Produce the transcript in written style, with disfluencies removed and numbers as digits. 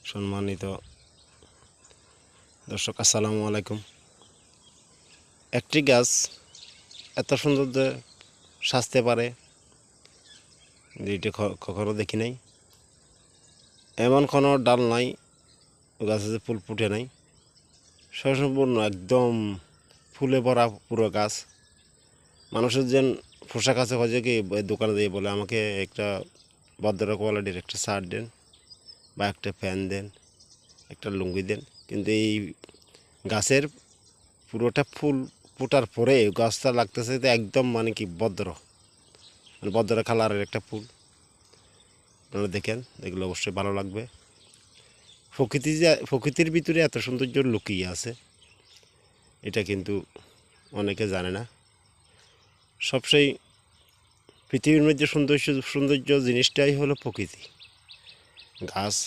সম্মানিত দর্শক, আসসালামু আলাইকুম। একটি গাছ এত সুন্দর যে সাজতে পারে যেটা কখনো দেখি নাই। এমন কোনো ডাল নাই গাছে যে ফুল ফুটে নাই, সম্পূর্ণ একদম ফুলে ভরা পুরো গাছ। মানুষের যেন পোশাক আছে, হয়ে কি দোকানে দিয়ে বলে আমাকে একটা ভদ্র কোয়ালিটির একটা শার্ট দেন বা একটা প্যান্ট দেন, একটা লুঙ্গি দেন, কিন্তু এই গাছের পুরোটা ফুল ফোটার পরে গাছটা লাগতেছে যে একদম মানে কি ভদ্র কালারের একটা ফুল। আপনারা দেখেন, এগুলো অবশ্যই ভালো লাগবে। প্রকৃতির ভিতরে এত সৌন্দর্য লুকিয়ে আছে, এটা কিন্তু অনেকে জানে না। সবচেয়ে পৃথিবীর মধ্যে সৌন্দর্য জিনিসটাই হলো প্রকৃতি। গাছ